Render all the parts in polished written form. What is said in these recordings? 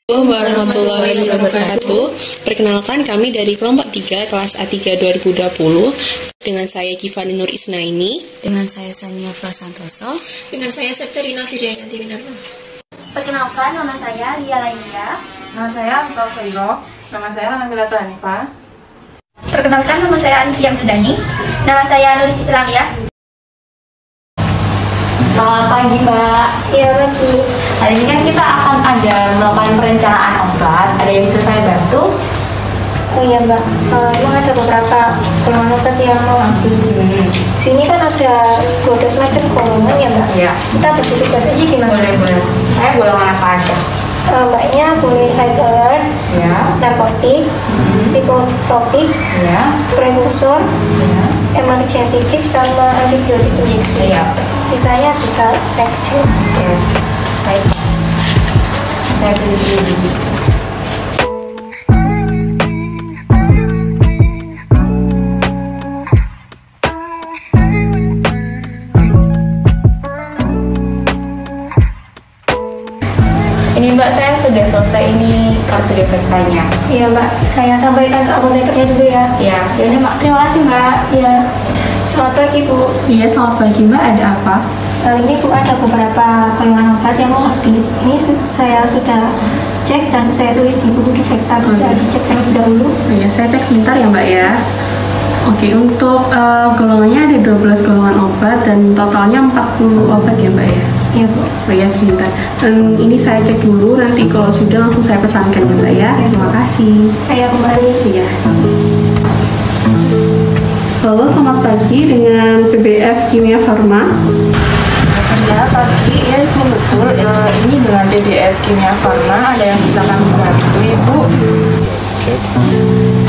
Assalamualaikum warahmatullahi wabarakatuh. Perkenalkan, kami dari kelompok 3 kelas A3 2020 dengan saya Kifani Nur Isnaini, dengan saya Sania Frasantoso, dengan saya Septerina Firyanti Winarno. Perkenalkan, nama saya Lia Lainia. Nama saya Anto Kairo. Nama saya Lana Milata Hanifah. Perkenalkan, nama saya Anifia Mudani. Nama saya Nulis Islamia. Selamat pagi Mbak. Iya, pagi. Hari ini kan kita akan ada melakukan perencanaan obat. Ada yang bisa saya bantu? Oh iya Mbak, emang ada beberapa golongan obat yang mau habis. Sini kan ada 12 macam golongan ya Mbak. Iya. Kita bagi tugas aja gimana? Boleh. Saya golongan apa aja? Mbaknya boleh high alert, Ya. narkotik, psikotropik, Ya. prekursor, Ya. emergency kit, sama antibiotik injeksi. Iya. Sisanya bisa saya kecil. Oke. Baik. Saya pilih dulu. Ini Mbak, saya sudah selesai ini kartu defektanya. Iya Mbak, saya sampaikan ke apotekernya dulu ya. Ya, yaudah Mbak, terima kasih Mbak. Iya. Selamat pagi Bu. Iya, selamat pagi Mbak. Ada apa? Ini Bu, ada beberapa golongan obat yang mau habis. Ini saya sudah cek dan saya tulis di buku defekta. Bisa dicek terlebih dahulu. Oh ya, saya cek sebentar ya Mbak ya. Oke, untuk golongannya ada 12 golongan obat dan totalnya 40 obat ya Mbak ya. Iya Bu. Oh ya, sebentar. Dan ini saya cek dulu, nanti kalau sudah langsung saya pesankan ya Mbak ya. Terima kasih. Saya kembali. Iya. Halo, selamat pagi dengan PBF Kimia Farma. Ya, pagi. Ya, itu betul. Ini dengan PBF Kimia Farma. Ada yang bisa kami bantu, Ibu?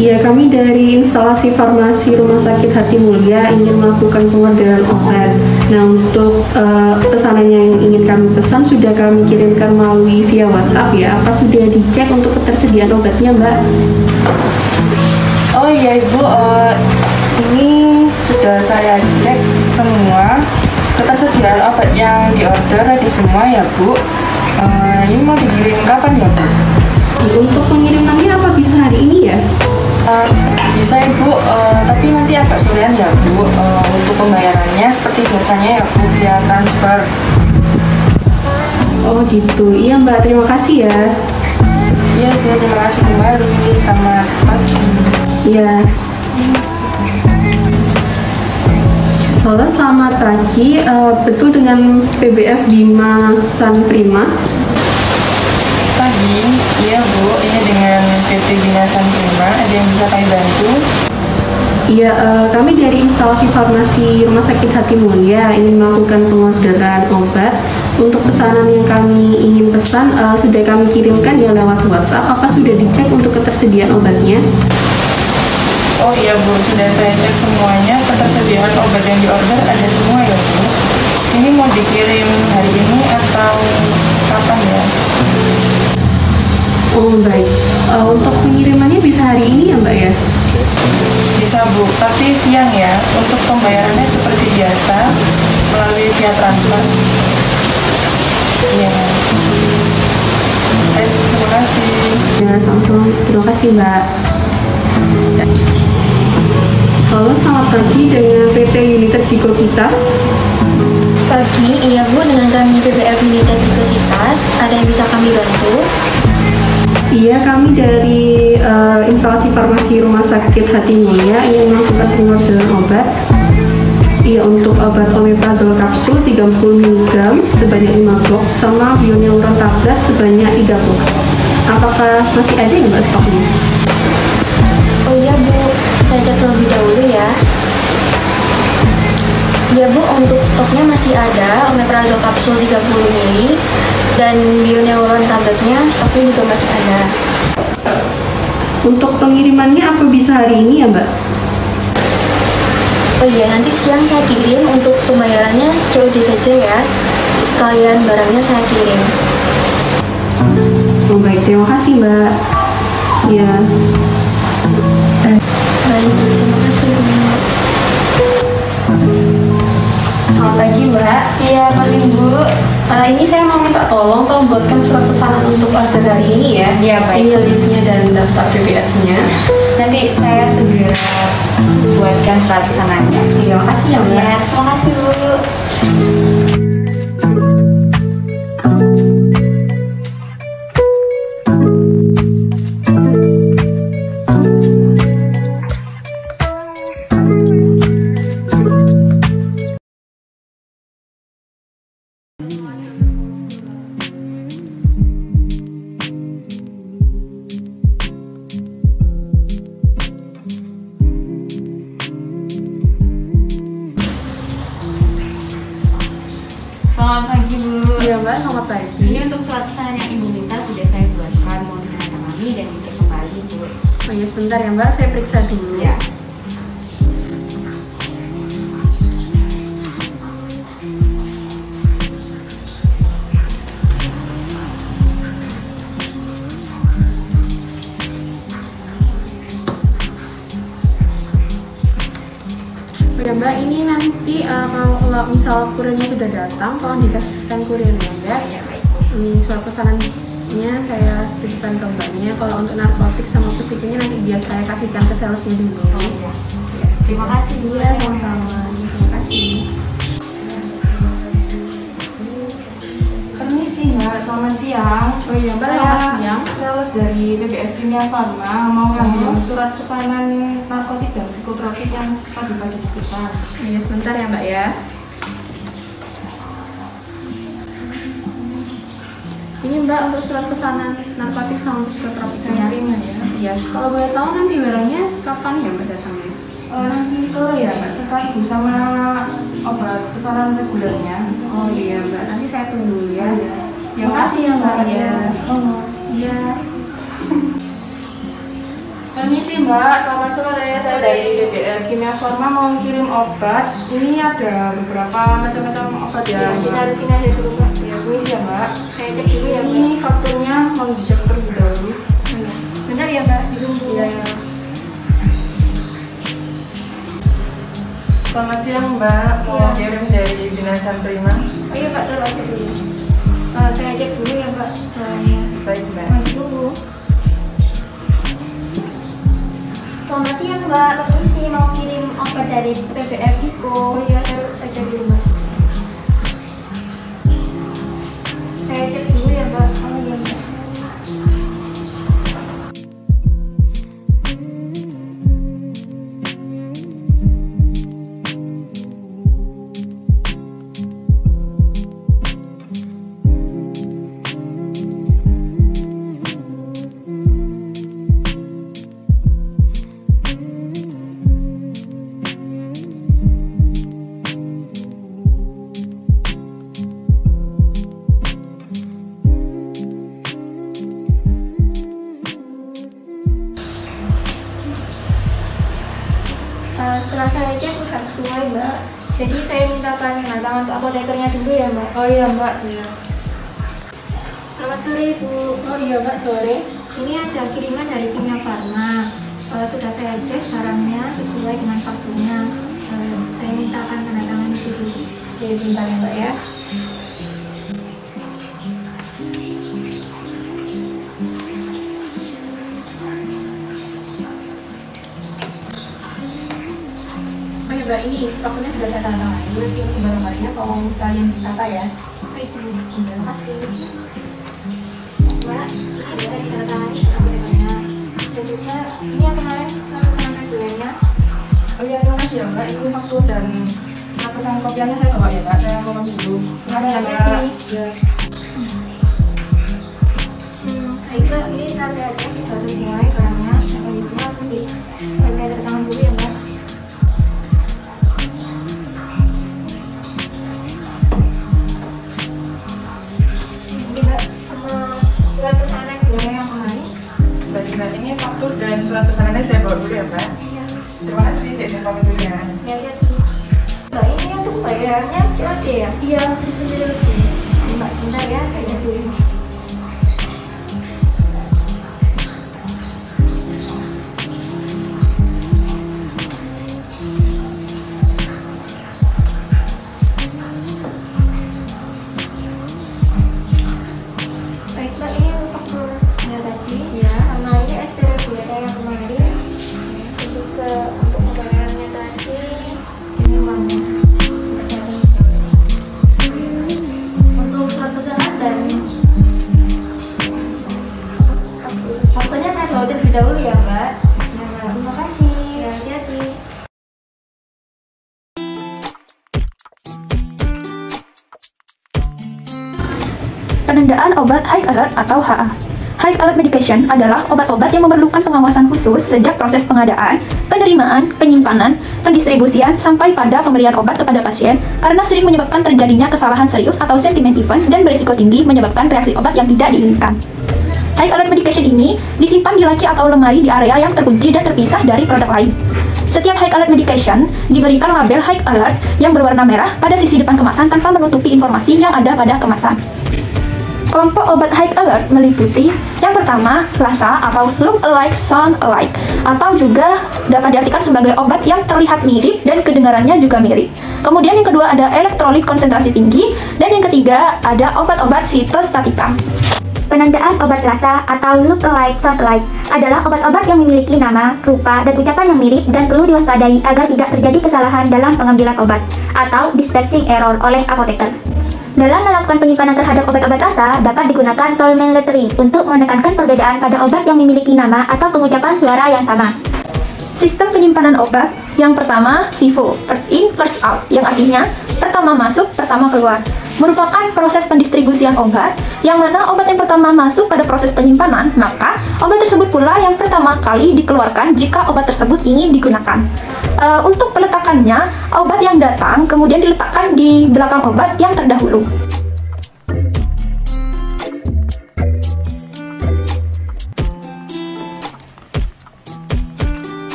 Iya, kami dari instalasi farmasi Rumah Sakit Hati Mulia ingin melakukan pengorderan obat. Nah, untuk pesanan yang ingin kami pesan sudah kami kirimkan melalui via WhatsApp ya. Apa sudah dicek untuk ketersediaan obatnya, Mbak? Oh iya, Ibu. Ini sudah saya cek semua. Ketersediaan obat yang diorder di semua ya, Bu. Ini mau dikirim kapan ya, Bu? Untuk pengirimannya apa bisa hari ini ya? Bisa Ibu, tapi nanti agak sulitan ya Bu. Untuk pembayarannya seperti biasanya ya Bu, via transfer. Oh gitu, iya Mbak, terima kasih ya. Iya Bu, terima kasih kembali. Selamat pagi. Iya. Halo, selamat pagi. Betul dengan PBF Bima San Prima. Pagi, iya Bu, ini dengan PT Binasan Prima. Ada yang bisa kami bantu? Iya, kami dari instalasi farmasi Rumah Sakit Hati Mulia ingin melakukan pengorderan obat. Untuk pesanan yang kami ingin pesan sudah kami kirimkan ya lewat WhatsApp. Apa sudah dicek untuk ketersediaan obatnya? Oh iya Bu, sudah saya cek semuanya. Ketersediaan obat yang diorder ada semua ya Bu. Ini mau dikirim hari ini atau kapan ya? Oh baik, untuk pengirimannya bisa hari ini ya Mbak ya? Bisa Bu, tapi siang ya. Untuk pembayarannya seperti biasa melalui via transfer. Iya. Terima kasih. Ya, sama-sama. Terima kasih Mbak. Halo, selamat pagi dengan PT United Vigositas. Pagi, iya Bu, dengan kami PBF United Vigositas. Ada yang bisa kami bantu? Iya, kami dari instalasi farmasi Rumah Sakit Hati Mulia ingin melakukan pengorderan obat. Iya, untuk obat omeprazol kapsul 30 mg sebanyak 5 box sama bioneuron tablet sebanyak 3 box. Apakah masih ada ya Mbak stoknya? Oh iya Bu, saya cek terlebih dahulu ya. Iya Bu, untuk stoknya masih ada omeprazol kapsul 30 ml dan bioneuron tabletnya stoknya juga masih ada. Untuk pengirimannya apa bisa hari ini ya Mbak? Oh iya, nanti siang saya kirim. Untuk pembayarannya COD saja ya. Sekalian barangnya saya kirim. Oh baik, terima kasih Mbak. Ya. Baik, terima kasih Bu. Selamat pagi Mbak. Iya, pagi Bu. Ini saya mau minta tolong buatkan surat pesanan untuk order hari ini ya. Iya, baik. Ini listnya dan daftar BBF-nya. Nanti saya segera buatkan surat pesanannya. Terima kasih ya Mbak. Ya, terima kasih Bu. Selamat pagi Bu. Iya Mbak, selamat pagi. Ini untuk surat pesanan yang Ibu minta sudah saya buatkan, mohon dikenakan kami dan dicek kembali Bu. Oh iya sebentar ya Mbak, saya periksa dulu. Ya. Oh ya Mbak, ini nanti kalau misal kurirnya sudah datang, tolong dikasihkan kurirnya ya. Ini surat pesanannya saya titipkan ke Mbaknya. Kalau untuk narkotik sama psikisnya nanti biar saya kasihkan ke salesnya dulu. Oh iya. Terima kasih Bu. Iya, sama-sama. Terima kasih. Permisi Mbak, selamat siang. Oh iya Mbak, selamat siang. Sales dari BBF Kimia Farma mau ngambil surat pesanan narkotik dan psikotropik yang tadi dipesan. Iya sebentar ya Mbak ya. Ini Mbak untuk surat pesanan narkotik sama psikotropisnya. Terima ya. Iya. Kalau boleh tahu nanti barangnya kapan ya Mbak datangnya? Nanti sore ya Mbak, sekaligus sama obat pesanan regulernya. Oh iya Mbak, nanti saya tunggu ya. Terima kasih ya Mbak. Ya. Iya. Permisi Mbak, selamat sore. Saya dari BBF Kimia Farma mau kirim obat. Ini ada beberapa macam-macam obat ya. Kita sini aja dulu Mbak. Ya, permisi ya Mbak. Saya cek dulu ya Mbak. Ini fakturnya mau dicek terlebih dahulu. Sebentar ya Mbak, ditunggu. Iya. Selamat siang Mbak, mau kirim dari Binasan Prima. Oh iya Mbak, taruh aja dulu. Saya cek dulu ya Mbak, soalnya Baik Mbak. mau ditunggu. Selamat siang Mbak, permisi mau kirim obat dari BBF Diko. Oh iya, taruh aja dulu Mbak. Saya cek dulu ya Mbak. Oh iya Mbak. Setelah saya cek udah sesuai Mbak. Jadi saya minta tanda tangan untuk apotekernya dulu ya Mbak. Oh iya Mbak. Iya. Selamat sore Ibu. Oh iya Mbak, sore. Ini ada kiriman dari Kimia Farma. Sudah saya cek barangnya sesuai dengan fakturnya. Saya mintakan tanda tangan itu dulu. Oke, bentar ya Mbak ya. Oh iya Mbak, ini fakturnya sudah saya tanda tangan. Ini nanti untuk barang-barangnya tolong sekalian ditata ya. Baik Bu. Terima kasih. Mbak, ini sudah ditandatangani apotekernya. Dan juga ini yang kemarin surat pesanan regulernya. Oh iya, terima kasih ya Mbak. Ini faktur dan surat pesanan kopiannya saya bawa ya Mbak. Saya mau dulu. Terima kasih ya Mbak. Ya. Baiklah, ini saya cek sudah sesuai barangnya. Dan kondisinya nanti saya tanda tangan dulu ya Mbak. Ini Mbak, sama surat pesanan regulernya yang kemarin. Baik Mbak, ini faktur dan surat pesanannya saya bawa dulu ya Mbak. Iya. Terima kasih, saya pamit dulu ya. Lihat-lihat dulu. Mbak, ini untuk bayarnya COD ya? Iya, sistem COD. Mbak, sebentar ya, saya lihat dulu. dahulu ya Mbak. Ya, Mbak. Terima kasih. Ya, hati-hati. Penandaan obat High Alert atau HA. High Alert Medication adalah obat-obat yang memerlukan pengawasan khusus sejak proses pengadaan, penerimaan, penyimpanan, pendistribusian, sampai pada pemberian obat kepada pasien karena sering menyebabkan terjadinya kesalahan serius atau sentimen event dan berisiko tinggi menyebabkan reaksi obat yang tidak diinginkan. High Alert Medication ini disimpan di laci atau lemari di area yang terkunci dan terpisah dari produk lain. Setiap High Alert Medication diberikan label High Alert yang berwarna merah pada sisi depan kemasan tanpa menutupi informasi yang ada pada kemasan. Kelompok obat High Alert meliputi yang pertama, LASA atau Look Alike, Sound Alike, atau juga dapat diartikan sebagai obat yang terlihat mirip dan kedengarannya juga mirip. Kemudian yang kedua ada elektrolit konsentrasi tinggi, dan yang ketiga ada obat-obat sitostatika. Penandaan obat LASA atau Look Alike, Sound Alike adalah obat-obat yang memiliki nama, rupa, dan ucapan yang mirip dan perlu diwaspadai agar tidak terjadi kesalahan dalam pengambilan obat atau dispersing error oleh apoteker. Dalam melakukan penyimpanan terhadap obat-obat LASA, dapat digunakan Tolman lettering untuk menekankan perbedaan pada obat yang memiliki nama atau pengucapan suara yang sama. Sistem penyimpanan obat yang pertama, FIFO, first in, first out, yang artinya pertama masuk, pertama keluar, merupakan proses pendistribusian obat, yang mana obat yang pertama masuk pada proses penyimpanan, maka obat tersebut pula yang pertama kali dikeluarkan jika obat tersebut ingin digunakan. Untuk peletakannya, obat yang datang kemudian diletakkan di belakang obat yang terdahulu.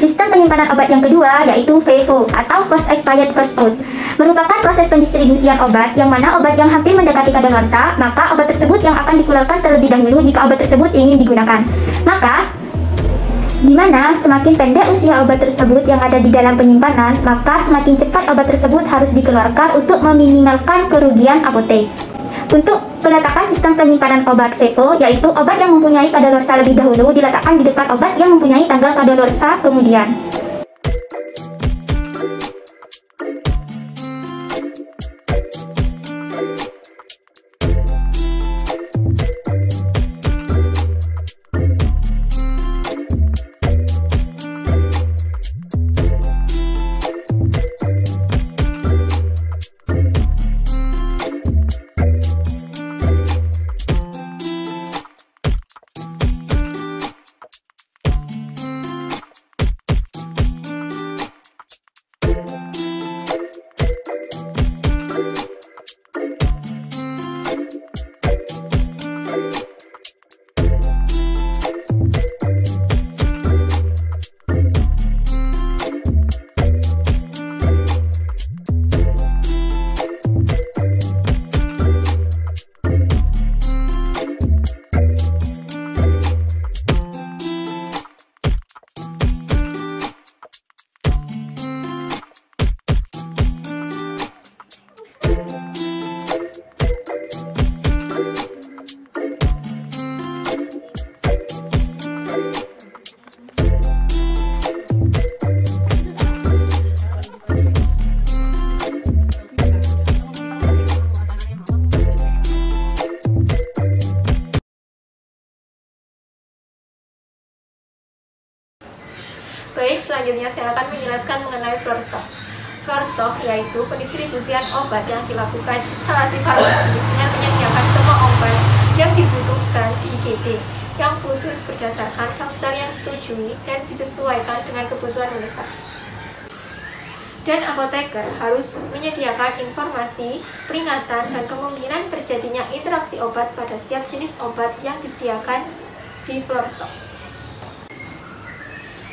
Sistem penyimpanan obat yang kedua yaitu FIFO atau First Expired First Out, merupakan proses pendistribusian obat yang mana obat yang hampir mendekati kadaluarsa, maka obat tersebut yang akan dikeluarkan terlebih dahulu jika obat tersebut ingin digunakan. Maka di mana semakin pendek usia obat tersebut yang ada di dalam penyimpanan, maka semakin cepat obat tersebut harus dikeluarkan untuk meminimalkan kerugian apotek. Untuk peletakan sistem penyimpanan obat FIFO, yaitu obat yang mempunyai kadaluarsa lebih dahulu diletakkan di depan obat yang mempunyai tanggal kadaluarsa kemudian. Baik, selanjutnya saya akan menjelaskan mengenai floor stock. Floor stock yaitu pendistribusian obat yang dilakukan instalasi farmasi dengan menyediakan semua obat yang dibutuhkan di IGD yang khusus berdasarkan daftar yang disetujui dan disesuaikan dengan kebutuhan mendesak. Dan apoteker harus menyediakan informasi, peringatan, dan kemungkinan terjadinya interaksi obat pada setiap jenis obat yang disediakan di floor stock.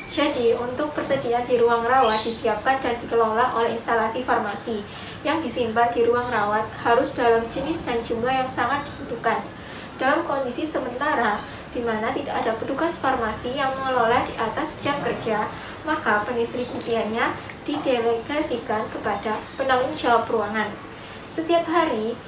Jadi, untuk persediaan di ruang rawat disiapkan dan dikelola oleh instalasi farmasi. Yang disimpan di ruang rawat harus dalam jenis dan jumlah yang sangat dibutuhkan. Dalam kondisi sementara, di mana tidak ada petugas farmasi yang mengelola di atas jam kerja, maka pendistribusiannya didelegasikan kepada penanggung jawab ruangan. Setiap hari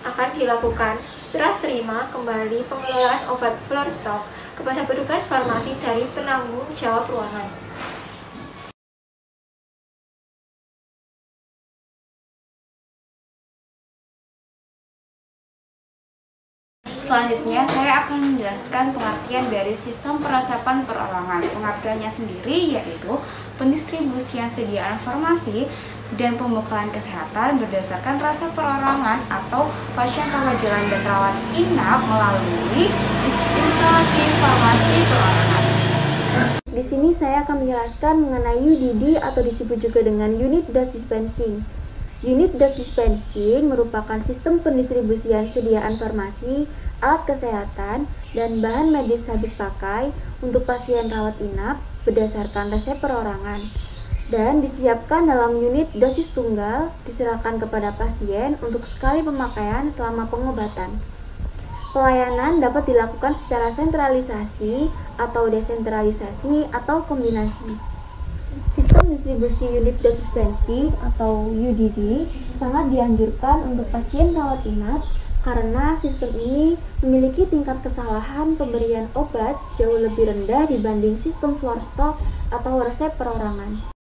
akan dilakukan serah terima kembali pengelolaan obat floor stock kepada petugas farmasi dari penanggung jawab ruangan. Selanjutnya, saya akan menjelaskan pengertian dari sistem peresapan perorangan. Pengertiannya sendiri yaitu pendistribusian sediaan farmasi dan pembekalan kesehatan berdasarkan resep perorangan atau pasien rawat jalan dan rawat inap melalui instalasi farmasi perorangan. Di sini saya akan menjelaskan mengenai UDD atau disebut juga dengan Unit Dose Dispensing. Unit Dose Dispensing merupakan sistem pendistribusian sediaan farmasi, alat kesehatan, dan bahan medis habis pakai untuk pasien rawat inap berdasarkan resep perorangan dan disiapkan dalam unit dosis tunggal diserahkan kepada pasien untuk sekali pemakaian selama pengobatan. Pelayanan dapat dilakukan secara sentralisasi atau desentralisasi atau kombinasi. Sistem distribusi unit dose dispensing atau UDD sangat dianjurkan untuk pasien rawat inap karena sistem ini memiliki tingkat kesalahan pemberian obat jauh lebih rendah dibanding sistem floor stock atau resep perorangan.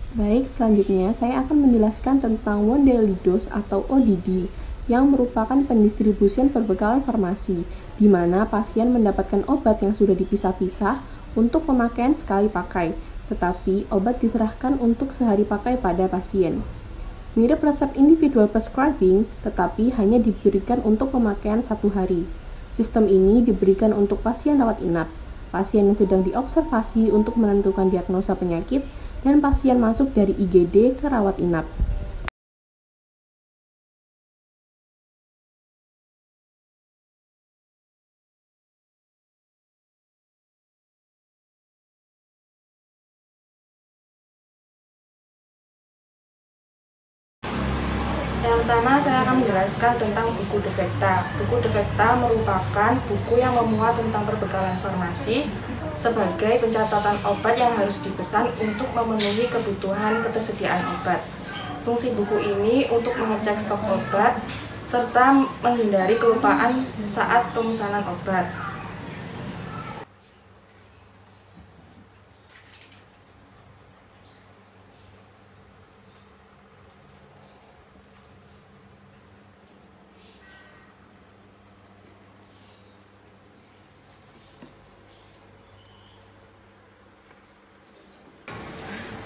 Baik, selanjutnya saya akan menjelaskan tentang One Daily Dose atau ODD yang merupakan pendistribusian perbekalan farmasi, di mana pasien mendapatkan obat yang sudah dipisah-pisah untuk pemakaian sekali pakai, tetapi obat diserahkan untuk sehari pakai pada pasien. Mirip resep individual prescribing, tetapi hanya diberikan untuk pemakaian 1 hari. Sistem ini diberikan untuk pasien rawat inap, pasien yang sedang diobservasi untuk menentukan diagnosa penyakit, dan pasien masuk dari IGD ke rawat inap. Yang pertama, saya akan menjelaskan tentang buku defekta. Buku defekta merupakan buku yang memuat tentang perbekalan farmasi sebagai pencatatan obat yang harus dipesan untuk memenuhi kebutuhan ketersediaan obat. Fungsi buku ini untuk mengecek stok obat serta menghindari kelupaan saat pemesanan obat.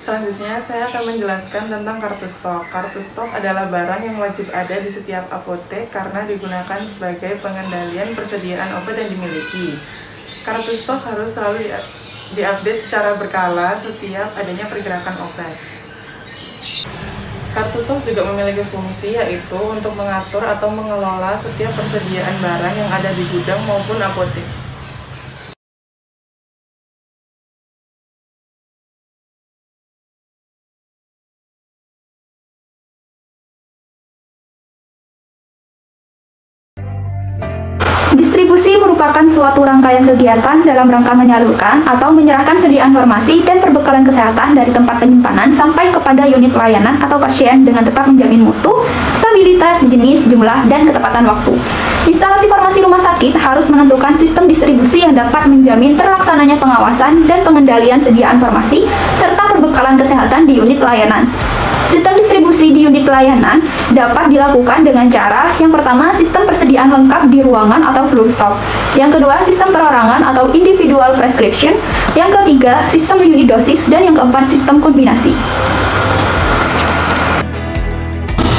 Selanjutnya, saya akan menjelaskan tentang kartu stok. Kartu stok adalah barang yang wajib ada di setiap apotek karena digunakan sebagai pengendalian persediaan obat yang dimiliki. Kartu stok harus selalu diupdate secara berkala setiap adanya pergerakan obat. Kartu stok juga memiliki fungsi yaitu untuk mengatur atau mengelola setiap persediaan barang yang ada di gudang maupun apotek. Distribusi merupakan suatu rangkaian kegiatan dalam rangka menyalurkan atau menyerahkan sediaan farmasi dan perbekalan kesehatan dari tempat penyimpanan sampai kepada unit pelayanan atau pasien dengan tetap menjamin mutu, stabilitas, jenis, jumlah, dan ketepatan waktu. Instalasi farmasi rumah sakit harus menentukan sistem distribusi yang dapat menjamin terlaksananya pengawasan dan pengendalian sediaan farmasi serta perbekalan kesehatan di unit pelayanan. Sistem distribusi di unit pelayanan dapat dilakukan dengan cara yang pertama, sistem persediaan lengkap di ruangan atau full stock. Yang kedua, sistem perorangan atau individual prescription. Yang ketiga, sistem unidosis. Dan yang keempat, sistem kombinasi.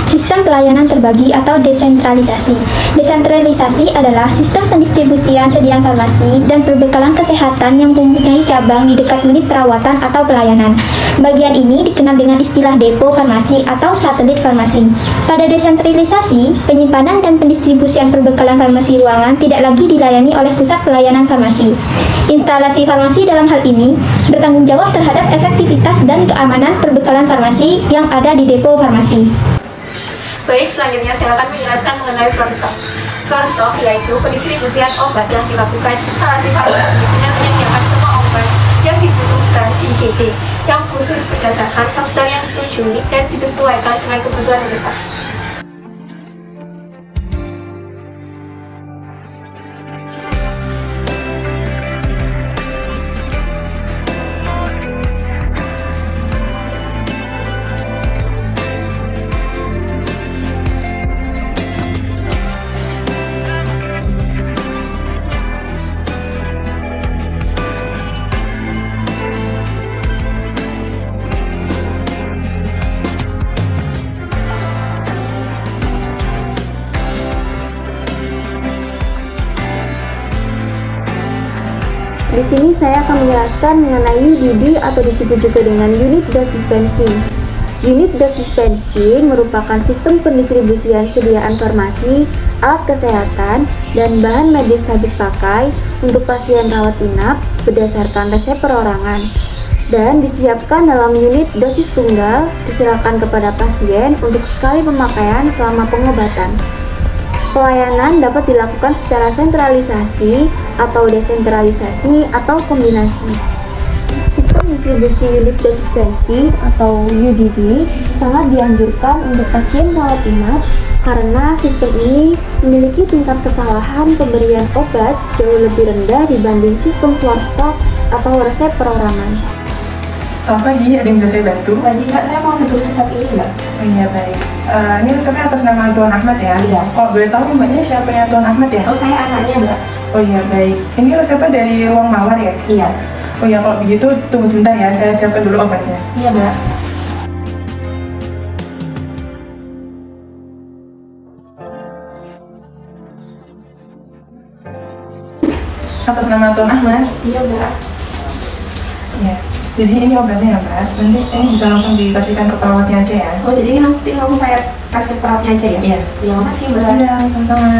Sistem pelayanan terbagi atau desentralisasi. Desentralisasi adalah sistem pendistribusian sediaan farmasi dan perbekalan kesehatan yang mempunyai cabang di dekat unit perawatan atau pelayanan. Bagian ini dikenal dengan istilah depo farmasi atau satelit farmasi. Pada desentralisasi, penyimpanan dan pendistribusian perbekalan farmasi ruangan tidak lagi dilayani oleh pusat pelayanan farmasi. Instalasi farmasi dalam hal ini bertanggung jawab terhadap efektivitas dan keamanan perbekalan farmasi yang ada di depo farmasi. Baik, selanjutnya saya akan menjelaskan mengenai floor stock. floor stock yaitu pendistribusian obat yang dilakukan instalasi farmasi dengan menyediakan semua obat yang dibutuhkan di IGD yang khusus berdasarkan dokter yang setuju dan disesuaikan dengan kebutuhan mendesak. Di sini saya akan menjelaskan mengenai UDD atau disebut juga dengan Unit Dose Dispensing. Unit Dose Dispensing merupakan sistem pendistribusian sediaan farmasi, alat kesehatan, dan bahan medis habis pakai untuk pasien rawat inap berdasarkan resep perorangan dan disiapkan dalam unit dosis tunggal diserahkan kepada pasien untuk sekali pemakaian selama pengobatan. Pelayanan dapat dilakukan secara sentralisasi atau desentralisasi atau kombinasi. Sistem distribusi unit dose dispensing atau UDD sangat dianjurkan untuk pasien rawat inap karena sistem ini memiliki tingkat kesalahan pemberian obat jauh lebih rendah dibanding sistem floor stock atau resep perorangan. Selamat pagi, ada yang bisa saya bantu? Pagi Mbak, saya mau nebus resep ini Mbak. Oh iya, baik. Ini resepnya atas nama Tuan Ahmad ya? Iya. Kalau boleh tahu mbaknya siapa ya Tuan Ahmad ya? Oh, saya anaknya Mbak. Oh iya, baik. Ini resepnya dari ruang mawar ya? Iya. Oh iya, kalau begitu tunggu sebentar ya, saya siapkan dulu obatnya. Iya Mbak. Atas nama Tuan Ahmad? Iya Mbak. Iya. Jadi ini obatnya ya Mbak, nanti ini bisa langsung dikasihkan ke perawatnya aja ya? Oh, jadi nanti langsung saya kasih ke perawatnya aja ya? Iya. Terima kasih Mbak. Iya, sama-sama.